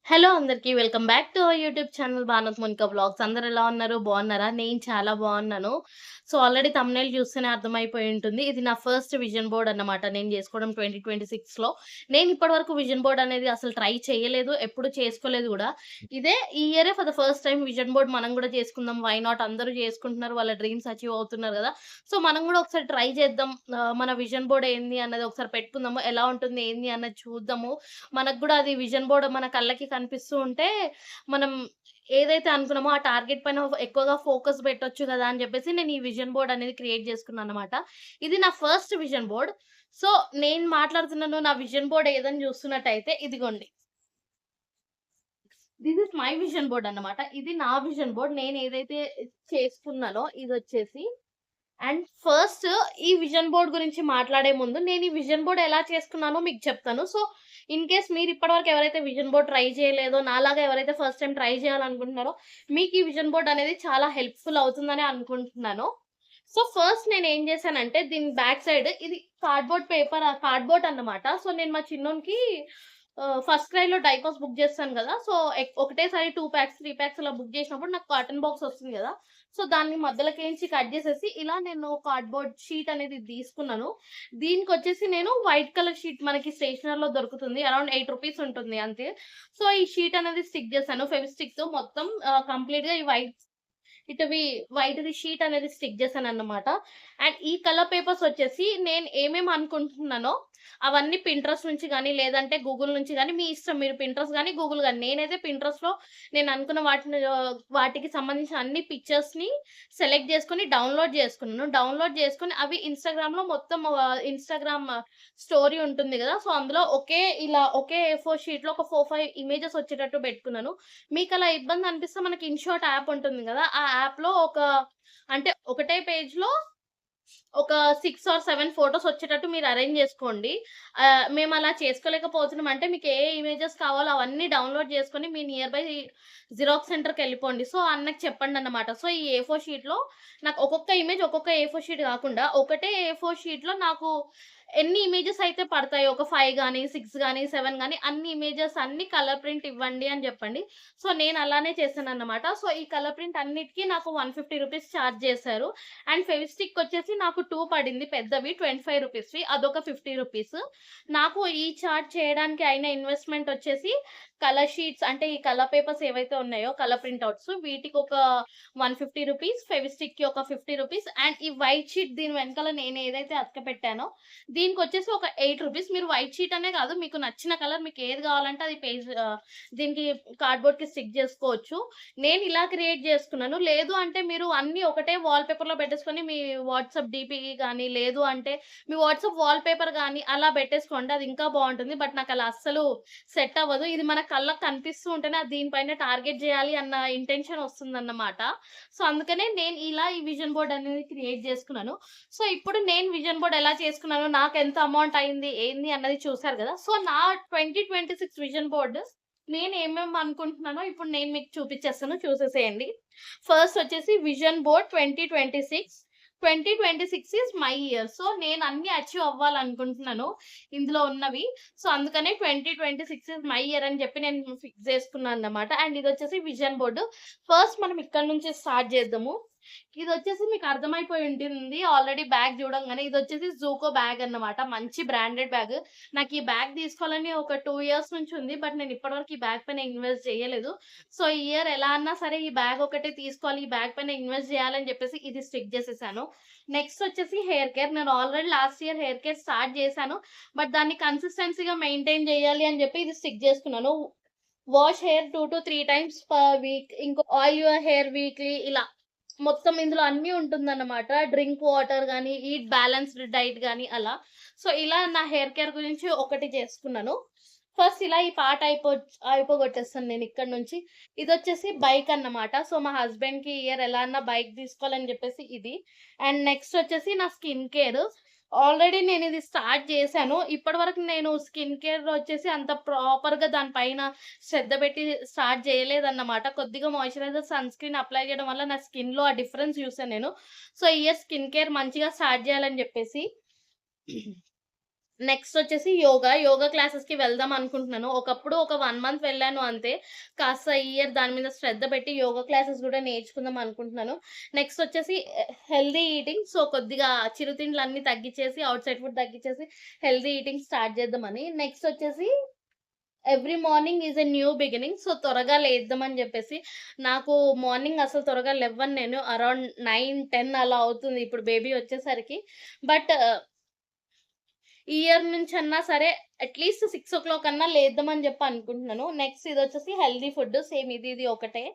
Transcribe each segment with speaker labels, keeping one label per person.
Speaker 1: Hello అందరికి. Welcome back to our YouTube channel Bhanuth Monika vlogs. అందరూ ఎలా ఉన్నారు? బాగున్నారా? నేను చాలా బాగున్నాను. సో, ఆల్రెడీ థంబ్‌నెయిల్ చూస్తేనే అర్థమైపోయి ఉంటుంది. ఇది నా ఫస్ట్ విజన్ బోర్డ్ అన్నమాట. నేను చేసుకోవడం 2026లో. నేను ఇప్పటివరకు విజన్ బోర్డ్ అనేది అసలు ట్రై చేయలేదు. ఎప్పుడు చేసుకోలేదు గూడా. ఇదే ఈ ఇయరే for the first time vision board మనం గూడా చేసుకుందాం. Why not? అందరూ చేసుకుంటున్నారు. వాళ్ళ డ్రీమ్స్ అచీవ్ అవుతున్నారు గదా! సో, మనం గూడా ఒకసారి ట్రై చేద్దాం. మన విజన్ బోర్డ్ ఏంది అన్నది ఒకసారి పెట్టుకుందాము. ఎలా ఉంటుంది? ఏంది? అన్నది చూద్దాము. మనకు గూడా అది విజన్ బోర్డ్ మన కళ్ళకి కనిపిస్తూ ఉంటే, మనం ఏదైతే అనుకున్నామో ఆ టార్గెట్ పైన ఎక్కువగా ఫోకస్ పెట్టొచ్చు గదా! అని జెప్పేసి నేను ఈ విజన్ బోర్డ్ అనేది క్రియేట్ జేసుకున్నాననమాట. ఇది నా ఫస్ట్ విజన్ బోర్డ్. సో, నేను మాట్లాడుతున్నాను నా విజన్ బోర్డ్ ఏదని జూస్తున్నట్టయితే ఇదిగోండి. This is my vision board అన్నమాట. ఇది నా విజన్ బోర్డ్. నేనేదైతే చేసుకున్నానో ఇదొచ్చేసి అండ్ ఫస్ట్ ఈ విజన్ బోర్డ్ గురించి మాట్లాడే ముందు నేను ఈ విజన్ బోర్డ్ ఎలా చేసుకున్నానో మీకు చెప్తాను. సో, ఇన్ కేస్ మీరు ఇప్పటివరకు ఎవరైతే విజన్ బోర్డ్ ట్రై చేయలేదో, నాలాగా ఎవరైతే ఫస్ట్ టైమ్ ట్రై చేయాలనుకుంటున్నారో, మీకు ఈ విజన్ బోర్డ్ అనేది చాలా హెల్ప్‌ఫుల్ అవుతుందని అనుకుంటున్నాను. సో, ఫస్ట్ నేనేం చేశానంటే దీని బ్యాక్ సైడ్ ఇది కార్డ్‌బోర్డ్ అన్నమాట. సో, నేను మా చిన్నోనికి ఫస్ట్ క్రైలో డైపర్స్ బుక్ చేస్తాను గదా! సో, ఒకటేసారి 2 ప్యాక్స్, 3 ప్యాక్స్ అలా బుక్ చేసినప్పుడు నాకు కాటన్ బాక్స్ వస్తుంది గదా! సో, దాన్ని మధ్యలోకేంచి కట్ చేసేసి ఇలా నేను కార్డ్‌బోర్డ్ షీట్ అనేది తీసుకున్నాను. దీనికొచ్చేసి నేను వైట్ కలర్ షీట్ మనకి స్టేషనరీలో దొరుకుతుంది. అరౌండ్ రూ. 8 ఉంటుంది అంతే. సో, ఈ షీట్ అనేది స్టిక్ చేశాను. ఫెవిస్టిక్‌తో మొత్తం కంప్లీట్‌గా ఈ వైట్‌ది షీట్ అనేది స్టిక్ చేశానన్నమాట. అండ్ ఈ కలర్ పేపర్స్ వచ్చేసి నేను ఏమేమి అనుకుంటున్నానో అవన్నీ పింట్రెస్ట్ నుంచి గాని, లేదంటే గూగుల్ నుంచి గాని మీ ఇష్టం. మీరు పింట్రెస్ట్ గాని, గూగుల్ గాని. నేనైతే పింట్రెస్ట్‌లో నేను అనుకున్న వాటికి సంబంధించిన అన్ని పిక్చర్స్‌ని సెలెక్ట్ చేసుకొని డౌన్‌లోడ్ చేసుకున్నాను. డౌన్‌లోడ్ చేసుకొని అవి ఇన్‌స్టాగ్రామ్ స్టోరీ ఉంటుంది గదా! సో, అందులో ఒకే A4 షీట్‌లో ఒక 4, 5 ఇమేజెస్ వచ్చేటట్టు పెట్టుకున్నాను. మీకలా ఇబ్బంది అనిపిస్తే మనకి ఇన్‌షాట్ యాప్ ఉంటుంది గదా! ఆ యాప్‌లో అంటే ఒకటే పేజ్‌లో ఒక 6 ఆర్ 7 ఫోటోస్ వచ్చేటట్టు మీరు అరేంజ్ జేసుకోండి. మేమలా చేసుకోలేకపోతున్నాం అంటే మీకు ఏ ఇమేజెస్ కావాలో అవన్నీ డౌన్‌లోడ్ చేసుకొని మీ నియర్ బై జిరాక్స్ సెంటర్‌కెళ్ళిపోండి. సో, అన్నకి చెప్పండన్నమాట. సో, ఈ A4 షీట్‌లో నాకు ఒక్కొక్క ఇమేజ్ ఒక్కొక్క A4 షీట్ గాకుండా ఒకటే A4 షీట్‌లో నాకు ఎన్ని ఇమేజెస్ అయితే పడతాయో ఒక 5 గాని, 6 గాని, 7 గాని అన్ని ఇమేజెస్ అన్ని కలర్ ప్రింట్ ఇవ్వండి అని జెప్పండి. సో, నేను అలానే చేశానన్నమాట. సో, ఈ కలర్ ప్రింట్ అన్నిటికి నాకు రూ. 150 చార్జ్ చేశారు. అండ్ ఫెవిస్టిక్ వచ్చేసి నాకు 2 పడింది పెద్దవి రూ. 25వి. అదొక రూ. 50. నాకు ఈ చార్ట్ చేయడానికి అయిన ఇన్వెస్ట్‌మెంట్ వచ్చేసి కలర్ షీట్స్ అంటే ఈ కలర్ పేపర్స్ ఏవైతే ఉన్నాయో కలర్ ప్రింటౌట్స్ వీటికొక రూ. 150, ఫెవిస్టిక్‌కి ఒక రూ. 50 అండ్ ఈ వైట్ షీట్ దీని వెనకాల నేను ఏదైతే అతకపెట్టానో దీనికొచ్చేసి ఒక రూ. 8. మీరు వైట్ షీట్ అనే కాదు మీకు నచ్చిన కలర్ మీకు ఏది కావాలంటే అది దీనికి కార్డ్‌బోర్డ్‌కి స్టిక్ చేసుకోవచ్చు. నేను ఇలా క్రియేట్ చేసుకున్నాను. లేదు అంటే మీరు అన్నీ ఒకటే వాల్ పేపర్‌లో పెట్టేసుకొని మీ వాట్సాప్ డీపీకి గాని, లేదు అంటే మీ వాట్సాప్ వాల్ పేపర్ గాని అలా పెట్టేసుకోండి. అది ఇంకా బావుంటుంది. బట్ నాకలా అస్సలు సెట్ అవ్వదు. ఇది మన కళ్ళకి కనిపిస్తూ ఉంటేనే అది దీనిపైన టార్గెట్ జేయాలి అన్న ఇంటెన్షన్ వస్తుందన్నమాట. సో, అందుకనే నేను ఇలా ఈ విజన్ బోర్డ్ అనేది క్రియేట్ చేసుకున్నాను. సో, ఇప్పుడు నేను విజన్ బోర్డ్ ఎలా చేసుకున్నాను, నాకెంత అమౌంట్ అయింది, ఏంది అన్నది చూసారు గదా! సో, నా 2026 విజన్ బోర్డ్ నేనేమేమి అనుకుంటున్నానో ఇప్పుడు నేను మీకు చూపిచ్చేస్తాను చూసేసేయండి. ఫస్ట్ వచ్చేసి vision board 2026. 2026 is my year. So, నేను అన్నీ అచీవ్ అవ్వాలనుకుంటున్నాను ఇందులో ఉన్నవి. సో, అందుకనే 2026 ఈస్ మై ఇయర్ అని చెప్పి నేను ఫిక్స్ చేసుకున్నానన్నమాట. అండ్ ఇదొచ్చేసి విజన్ బోర్డ్. ఫస్ట్ మనం ఇక్కడి నుంచి స్టార్ట్ చేద్దాము. ఇదొచ్చేసి మీకు అర్థమైపోయి ఉంటుంది. ఆల్రెడీ బ్యాగ్ చూడంగానే ఇదొచ్చేసి జూకో బ్యాగ్ అన్నమాట. మంచి బ్రాండెడ్ బ్యాగ్. నాకీ బ్యాగ్ తీసుకోవాలని ఒక 2 ఇయర్స్ నుంచి ఉంది. బట్ నేను ఇప్పటివరకు ఈ బ్యాగ్ పైన ఇన్వెస్ట్ చేయలేదు. సో, ఈ ఇయర్ ఎలా అన్నా సరే ఈ బ్యాగ్ ఒకటే తీసుకోవాలి. ఈ బ్యాగ్ పైన ఇన్వెస్ట్ చేయాలని చెప్పేసి ఇది స్టిక్ చేసేసాను. నెక్స్ట్ వచ్చేసి హెయిర్ కేర్. నేను already last year hair care start చేశాను. బట్ దాన్ని కన్సిస్టెన్సీగా మెయింటైన్ చేయాలి అని చెప్పి ఇది స్టిక్ చేసుకున్నాను. Wash hair 2-3 times per week. Oil your hair weekly ఇలా. మొత్తం ఇందులో అన్నీ ఉంటుందన్నమాట. డ్రింక్ వాటర్ గాని, ఈట్ బ్యాలెన్స్‌డ్ డైట్ గాని అలా. సో, ఇలా నా హెయిర్ కేర్ గురించి ఒకటి చేసుకున్నాను. ఫస్ట్ ఇలా ఈ పార్ట్ అయిపోగొట్టేస్తాను నేనిక్కడి నుంచి. ఇదొచ్చేసి బైక్ అన్నమాట. సో, మా హస్బెండ్‌కి ఈ ఇయర్ ఎలా అన్నా బైక్ తీసుకోవాలని చెప్పేసి ఇది. అండ్ నెక్స్ట్ వచ్చేసి నా స్కిన్ కేర్. ఆల్రెడీ నేనిది స్టార్ట్ చేశాను. ఇప్పటివరకు నేను స్కిన్ కేర్ వచ్చేసి అంత ప్రాపర్‌గా దాని పైన శ్రద్ధ పెట్టి స్టార్ట్ చేయలేదన్నమాట. కొద్దిగా మాయిశ్చరైజర్, సన్ స్క్రీన్ అప్లై చేయడం వల్ల నా స్కిన్‌లో ఆ డిఫరెన్స్ చూసాను నేను. సో, ఈ ఇయర్ స్కిన్ కేర్ మంచిగా స్టార్ట్ చేయాలని చెప్పేసి నెక్స్ట్ వచ్చేసి యోగా. యోగా క్లాసెస్‌కి వెళ్దాం అనుకుంటున్నాను. ఒకప్పుడు ఒక 1 మంత్ వెళ్ళాను అంతే. కాస్త ఈ ఇయర్ దాని మీద శ్రద్ధ పెట్టి యోగా క్లాసెస్ గూడా నేర్చుకుందాం అనుకుంటున్నాను. నెక్స్ట్ వచ్చేసి హెల్తీ ఈటింగ్. సో, కొద్దిగా చిరుతిండ్లన్నీ తగ్గిచ్చేసి, ఔట్ సైడ్ ఫుడ్ తగ్గిచ్చేసి హెల్తీ ఈటింగ్ స్టార్ట్ చేద్దామని. నెక్స్ట్ వచ్చేసి every morning is a new beginning. So, త్వరగా లేద్దామని జెప్పేసి నాకు మార్నింగ్ అసలు త్వరగా లెవ్వను నేను. అరౌండ్ 9, 10 అలా అవుతుంది ఇప్పుడు బేబీ వచ్చేసరికి. బట్ ఈ ఇయర్ నుంచన్నా సరే అట్‌లీస్ట్ 6:00 అన్నా లేద్దామని జెప్పి అనుకుంటున్నాను. నెక్స్ట్ ఇదొచ్చేసి హెల్తీ ఫుడ్. సేమ్ ఇది ఒకటే.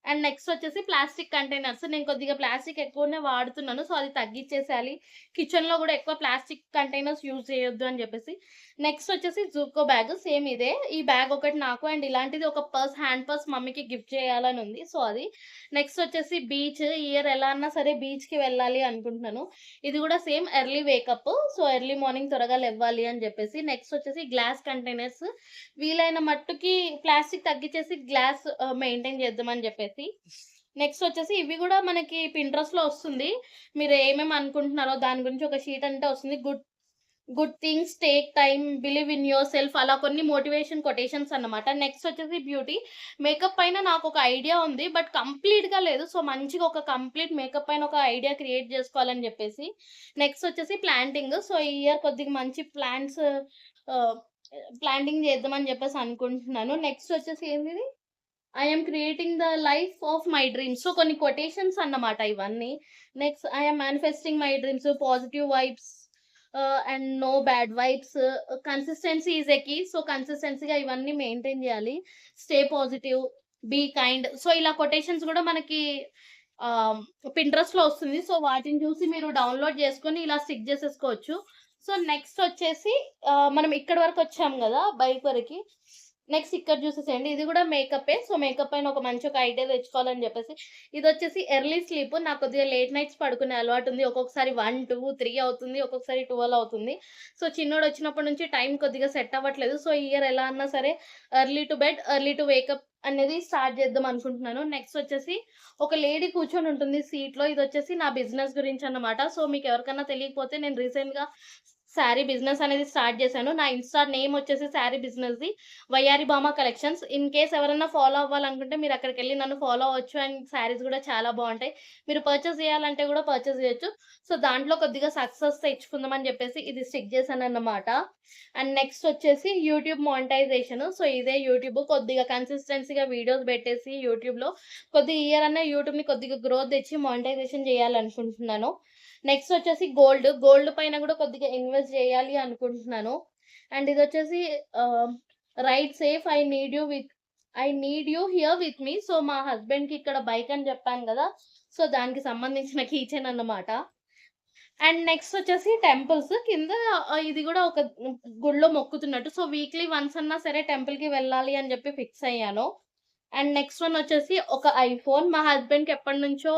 Speaker 1: అండ్ నెక్స్ట్ వచ్చేసి ప్లాస్టిక్ కంటైనర్స్. నేను కొద్దిగా ప్లాస్టిక్ ఎక్కువనే వాడుతున్నాను. సో, అది తగ్గిచ్చేసేయాలి. కిచెన్‌లో గూడా ఎక్కువ ప్లాస్టిక్ కంటైనర్స్ యూజ్ చేయొద్దు అని జెప్పేసి. నెక్స్ట్ వచ్చేసి జూకో బ్యాగ్. సేమ్ ఇదే. ఈ బ్యాగ్ ఒకటి నాకు అండ్ ఇలాంటిది ఒక హ్యాండ్ పర్స్ మమ్మీకి గిఫ్ట్ చేయాలని ఉంది. సో, అది. నెక్స్ట్ వచ్చేసి బీచ్. ఈ ఇయర్ ఎలా అన్నా సరే బీచ్‌కి వెళ్ళాలి అనుకుంటున్నాను. ఇది గూడా same early wake up. So, early morning త్వరగా లెవ్వాలి అని జెప్పేసి. నెక్స్ట్ వచ్చేసి గ్లాస్ కంటైనర్స్. వీలైన మట్టుకి ప్లాస్టిక్ తగ్గిచ్చేసి గ్లాస్ మెయింటైన్ చేద్దామని జెప్పేసి. నెక్స్ట్ వచ్చేసి ఇవి గూడా మనకి పింట్రెస్ట్‌లో వస్తుంది. మీరు ఏమేమి అనుకుంటున్నారో దాని గురించి ఒక షీట్ అంటే వస్తుంది. Good good things take time, believe in your self అలా కొన్ని మోటివేషన్ కొటేషన్స్ అన్నమాట. నెక్స్ట్ వచ్చేసి బ్యూటీ. మేకప్ పైన నాకొక ఐడియా ఉంది. బట్ కంప్లీట్‌గా లేదు. సో, మంచిగా ఒక కంప్లీట్ మేకప్ పైన ఒక ఐడియా క్రియేట్ జేసుకోవాలని జెప్పేసి. నెక్స్ట్ వచ్చేసి ప్లాంటింగ్. సో, ఈ ఇయర్ కొద్దిగా మంచి ప్లాంట్స్ ఆహ్, ప్లాంటింగ్ చేద్దామని జెప్పేసి అనుకుంటున్నాను. నెక్స్ట్ వచ్చేసి ఏందిది? I am creating the life of my dreams. So, కొన్ని కొటేషన్స్ అన్నమాట ఇవన్నీ. Next I am manifesting my dreams, positive vibes and no bad vibes, consistency is a key. So, కన్సిస్టెన్సీగా ఇవన్నీ మెయింటైన్ జేయాలి. Stay positive, be kind. So, ఇలా quotations గూడా మనకి ఆహ్, పింట్రెస్ట్‌లో వస్తుంది. సో, వాటిని చూసి మీరు డౌన్‌లోడ్ జేసుకొని ఇలా స్టిక్ జేసేసుకోవచ్చు. సో, నెక్స్ట్ వచ్చేసి మనం ఇక్కడి వరకొచ్చాం గదా! బైక్ వరకి. నెక్స్ట్ ఇక్కడ చూసేసేయండి. ఇది గూడా మేకప్పే. సో, మేకప్ పైన ఒక ఐడియా తెచ్చుకోవాలని జెప్పేసి. ఇదొచ్చేసి ఎర్లీ స్లీప్. నాకు కొద్దిగా లేట్ నైట్స్ పడుకునే అలవాటుంది. ఒక్కొక్కసారి 1, 2, 3 అవుతుంది. ఒక్కొక్కసారి 12 అవుతుంది. సో, చిన్నోడొచ్చినప్పటి నుంచి టైం కొద్దిగా సెట్ అవ్వట్లేదు. సో, ఈ ఇయర్ ఎలా అన్నా సరే early to bed, early to wake up అనేది స్టార్ట్ చేద్దాం అనుకుంటున్నాను. నెక్స్ట్ వచ్చేసి ఒక లేడీ కూర్చొనుంటుంది సీట్‌లో. ఇదొచ్చేసి నా బిజినెస్ గురించన్నమాట. సో, మీకెవరికన్నా తెలియకపోతే నేను రీసెంట్‌గా శారీ బిజినెస్ అనేది స్టార్ట్ చేశాను. నా ఇన్‌స్టా నేమ్ వచ్చేసి శారీ బిజినెస్‌ది. వయ్యారి భామ కలెక్షన్స్. ఇన్ కేస్ ఎవరన్నా ఫాలో అవ్వాలనుకుంటే మీరక్కడికెళ్లి నన్ను ఫాలో అవ్వచ్చు. అండ్ శారీస్ గూడా చాలా బావుంటాయి. మీరు పర్చేస్ చేయాలంటే గూడా పర్చేస్ చేయొచ్చు. సో, దాంట్లో కొద్దిగా సక్సెస్ తెచ్చుకుందామని జెప్పేసి ఇది స్టిక్ చేశానన్నమాట. అండ్ నెక్స్ట్ వచ్చేసి యూట్యూబ్ మానిటైజేషన్. సో, ఇదే యూట్యూబ్ కొద్దిగా కన్సిస్టెన్సీగా వీడియోస్ పెట్టేసి యూట్యూబ్‌లో కొద్దిగా ఈ ఇయర్ అన్నా యూట్యూబ్‌ని కొద్దిగా గ్రోత్ తెచ్చి మానిటైజేషన్ చేయాలనుకుంటున్నాను. నెక్స్ట్ వచ్చేసి గోల్డ్. గోల్డ్ పైన గూడా కొద్దిగా ఇన్వెస్ట్ చేయాలి అనుకుంటున్నాను. అండ్ ఇదొచ్చేసి ఆహ్, right safe I need you here with me. So, మా హస్బెండ్‌కి ఇక్కడ బైక్ అని జెప్పాను గదా! సో, దానికి సంబంధించిన కీ చైన్ అన్నమాట. అండ్ నెక్స్ట్ వచ్చేసి టెంపుల్స్. కింద ఇది గూడా ఒక గుడిలో మొక్కుతున్నట్టు. సో, వీక్లీ వన్స్ అన్నా సరే టెంపుల్‌కి వెళ్ళాలి అని జెప్పి ఫిక్స్ అయ్యాను. అండ్ నెక్స్ట్ వన్ వచ్చేసి ఒక ఐఫోన్. మా హస్బెండ్‌కి ఎప్పటినుంచో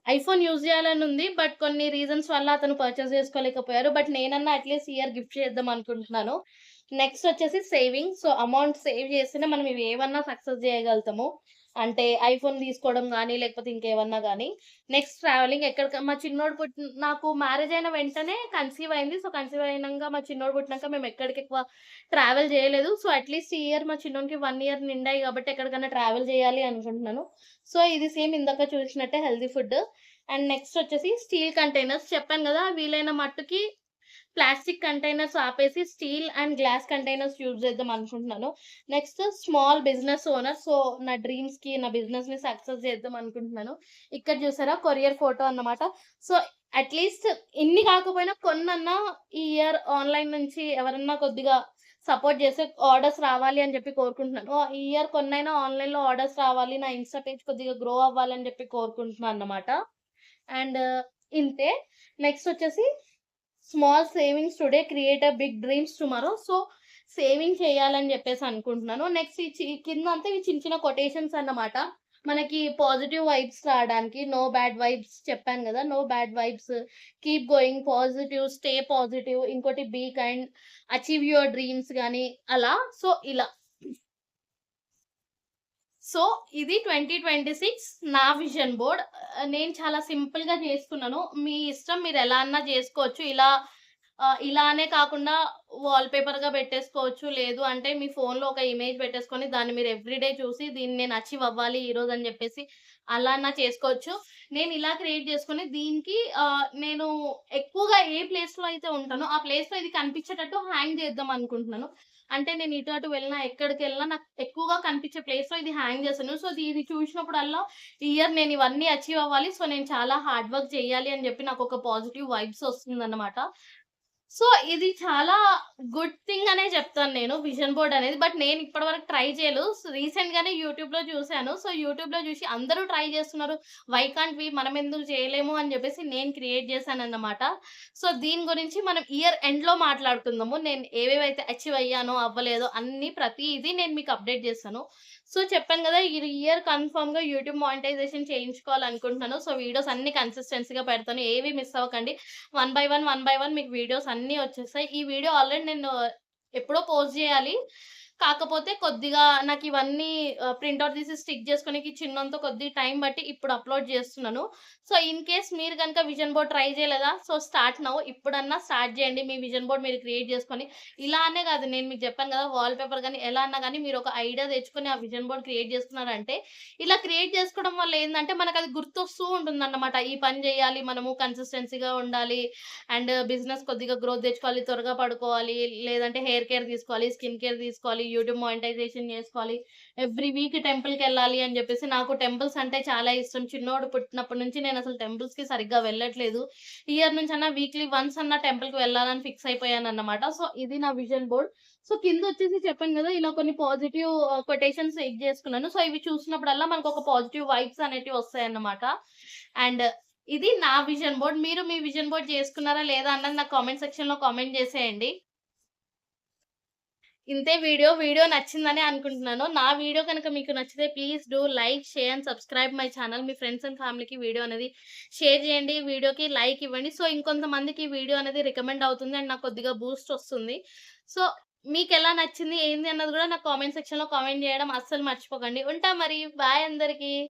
Speaker 1: ఐఫోన్ యూజ్ చేయాలని ఉంది. బట్ కొన్ని రీజన్స్ వల్ల అతను పర్చేస్ చేసుకోలేకపోయారు. బట్ నేనన్నా అట్‌లీస్ట్ ఈ ఇయర్ గిఫ్ట్ చేద్దాం అనుకుంటున్నాను. నెక్స్ట్ వచ్చేసి సేవింగ్. సో, అమౌంట్ సేవ్ చేస్తేనే మనం ఇవి ఏవన్నా సక్సెస్ చేయగలుగుతాము. అంటే ఐఫోన్ తీసుకోవడం గానీ, లేకపోతే ఇంకేవన్నా గానీ. నెక్స్ట్ ట్రావెలింగ్ మా చిన్నోడు నాకు మ్యారేజ్ అయిన వెంటనే కన్సీవ్ అయింది. సో, కన్సీవ్ అయినంక మా చిన్నోడు పుట్టినాక మేము ఎక్కడికి ఎక్కువ ట్రావెల్ చేయలేదు. సో, అట్‌లీస్ట్ ఈ ఇయర్ మా చిన్నోనికి 1 ఇయర్ నిండాయి కాబట్టి ఎక్కడికన్నా ట్రావెల్ చేయాలి అనుకుంటున్నాను. సో, ఇది సేమ్ ఇందాక చూసినట్టే హెల్తీ ఫుడ్. అండ్ నెక్స్ట్ వచ్చేసి స్టీల్ కంటైనర్స్ చెప్పాను గదా! వీలైన మట్టుకి ప్లాస్టిక్ కంటైనర్స్ ఆపేసి steel and glass containers use చేద్దాం అనుకుంటున్నాను. Next small business owner. So, నా డ్రీమ్స్‌కి, నా బిజినెస్‌ని సక్సెస్ చేద్దాం అనుకుంటున్నాను. ఇక్కడ చూసారా కొరియర్ ఫోటో అన్నమాట. సో, అట్‌లీస్ట్ ఇన్ని కాకపోయినా కొన్నన్నా ఈ ఇయర్ ఆన్‌లైన్ నుంచి ఎవరన్నా కొద్దిగా సపోర్ట్ చేస్తే ఆర్డర్స్ రావాలి అని చెప్పి కోరుకుంటున్నాను. ఈ ఇయర్ కొన్నైనా ఆన్‌లైన్‌లో ఆర్డర్స్ రావాలి. నా ఇన్‌స్టా పేజ్ కొద్దిగా గ్రో అవ్వాలని చెప్పి కోరుకుంటున్నాను అన్నమాట. అండ్ ఇంతే. నెక్స్ట్ వచ్చేసి small savings today create a big dreams tomorrow. So, saving చేయాలని జెప్పేసి అనుకుంటున్నాను. నెక్స్ట్ కిందంతా ఇవి చిన్న చిన్న కొటేషన్స్ అన్నమాట. మనకి పాజిటివ్ వైబ్స్ రావడానికి. నో బ్యాడ్ వైబ్స్ చెప్పాను గదా! No bad vibes, keep going positive, stay positive, ఇంకోటి be kind, achieve your dreams గాని అలా. సో, ఇలా. సో, ఇది 2026 నా విజన్ బోర్డ్. నేను చాలా సింపుల్‌గా చేసుకున్నాను. మీ ఇష్టం మీరెలా అన్నా జేసుకోవచ్చు. ఇలా ఇలానే కాకుండా వాల్‌పేపర్‌గా పెట్టేసుకోవచ్చు. లేదు అంటే మీ ఫోన్‌లో ఒక ఇమేజ్ పెట్టేసుకొని దాన్ని మీరు ఎవ్రీడే చూసి దీన్ని నేను అచీవ్ అవ్వాలి ఈరోజు అని జెప్పేసి అలా అన్నా చేసుకోవచ్చు. నేను ఇలా క్రియేట్ చేసుకొని దీనికి నేను ఎక్కువగా ఏ ప్లేస్‌లో అయితే ఉంటానో ఆ ప్లేస్‌లో ఇది కనిపించేటట్టు హ్యాంగ్ చేద్దాం అనుకుంటున్నాను. అంటే నేను ఇటు అటు వెళ్ళినా ఎక్కడికెళ్ళినా నాకు ఎక్కువగా కనిపించే ప్లేస్‌లో ఇది హ్యాంగ్ చేశాను. సో, ఇది చూసినప్పుడల్లా ఈ ఇయర్ నేను ఇవన్నీ అచీవ్ అవ్వాలి. సో, నేను చాలా హార్డ్ వర్క్ చేయాలి అని చెప్పి నాకొక పాజిటివ్ వైబ్స్ వస్తుందన్నమాట. సో, ఇది చాలా గుడ్ థింగ్ అనే చెప్తాను నేను విజన్ బోర్డ్ అనేది. బట్ నేను ఇప్పటి వరకు ట్రై చేయలేదు. రీసెంట్‌గానే యూట్యూబ్‌లో చూసాను. సో, యూట్యూబ్‌లో చూసి అందరూ ట్రై చేస్తున్నారు. వై కాంట్ వి మనమెందుకు చేయలేము అని చెప్పేసి నేను క్రియేట్ చేశానన్నమాట. సో, దీని గురించి మనం ఇయర్ ఎండ్‌లో మాట్లాడుకుందాము. నేను ఏవేవైతే అచీవ్ అయ్యానో, అవ్వలేదో అన్నీ ప్రతీది నేను మీకు అప్డేట్ చేస్తాను. సో, చెప్పాను గదా! ఈ ఇయర్ కన్ఫర్మ్‌గా యూట్యూబ్ మానిటైజేషన్ చేయించుకోవాలనుకుంటున్నాను. సో, వీడియోస్ అన్నీ కన్సిస్టెన్సీగా పెడతాను. ఏవి మిస్ అవ్వకండి. వన్ బై వన్ మీకు వీడియోస్ అన్నీ వచ్చేస్తాయి. ఈ వీడియో ఆల్రెడీ నేను ఎప్పుడో పోస్ట్ జేయాలి. కాకపోతే కొద్దిగా నాకివన్నీ ప్రింట్ ఔట్ తీసి స్టిక్ జేసుకోనికి చిన్నంతో కొద్దిగా టైం బట్టి ఇప్పుడు అప్‌లోడ్ జేస్తున్నాను. సో, ఇన్ కేస్ మీరు గనుక విజన్ బోర్డ్ ట్రై జేయలేదా? So, start now. ఇప్పుడన్నా స్టార్ట్ జేయండి. మీ విజన్ బోర్డ్ మీరు క్రియేట్ జేసుకొని. ఇలా అనే గాదు నేను మీకు జెప్పాను గదా! వాల్‌పేపర్ గాని ఎలా అన్నా గాని మీరొక ఐడియా తెచ్చుకొని ఆ విజన్ బోర్డ్ క్రియేట్ జేసుకున్నారంటే, ఇలా క్రియేట్ చేసుకోవడం వల్ల ఏందంటే మనకది గుర్తొస్తూ ఉంటుందన్నమాట. ఈ పని జేయాలి మనము కన్సిస్టెన్సీగా ఉండాలి. అండ్ బిజినెస్ కొద్దిగా గ్రోత్ తెచ్చుకోవాలి, త్వరగా పడుకోవాలి, లేదంటే హెయిర్ కేర్ తీసుకోవాలి, స్కిన్ కేర్ తీసుకోవాలి, యూట్యూబ్ మానిటైజేషన్ చేసుకోవాలి, ఎవ్రీ వీక్ టెంపుల్‌కెళ్ళాలి అని జెప్పేసి నాకు టెంపుల్స్ అంటే చాలా ఇష్టం. చిన్నోడు పుట్టినప్పటి నుంచి నేనసలు టెంపుల్స్‌కి సరిగ్గా వెళ్ళట్లేదు. ఈ ఇయర్ నుంచన్నా వీక్లీ వన్స్ అన్నా టెంపుల్‌కి వెళ్ళాలని ఫిక్స్ అయిపోయానన్నమాట. సో, ఇది నా విజన్ బోర్డ్. సో, కిందొచ్చేసి చెప్పాను గదా! ఇలా కొన్ని పాజిటివ్ కొటేషన్స్ ఎడ్ జేసుకున్నాను. సో, ఇవి చూసినప్పుడల్లా మనకొక పాజిటివ్ వైబ్స్ అనేటివి వస్తాయన్నమాట. అండ్ ఇది నా విజన్ బోర్డ్. మీరు మీ విజన్ బోర్డ్ చేసుకున్నారా లేదా అన్నది నాకు కామెంట్ సెక్షన్‌లో కామెంట్ చేసేయండి. ఇంతే వీడియో. వీడియో నచ్చిందనే అనుకుంటున్నాను. నా వీడియో కనుక మీకు నచ్చితే please do like, share and subscribe my channel. Me friends and ఫ్యామిలీకి వీడియో అనేది షేర్ చేయండి. వీడియోకి లైక్ ఇవ్వండి. సో, ఇంకొంతమందికి ఈ వీడియో అనేది రికమెండ్ అవుతుంది అండ్ నాకు కొద్దిగా బూస్ట్ వస్తుంది. సో, మీకెలా నచ్చింది? ఏంది అన్నది గూడా నాకు కామెంట్ సెక్షన్‌లో కామెంట్ చేయడం అస్సలు మర్చిపోకండి. ఉంటా మరి. బాయ్ అందరికి.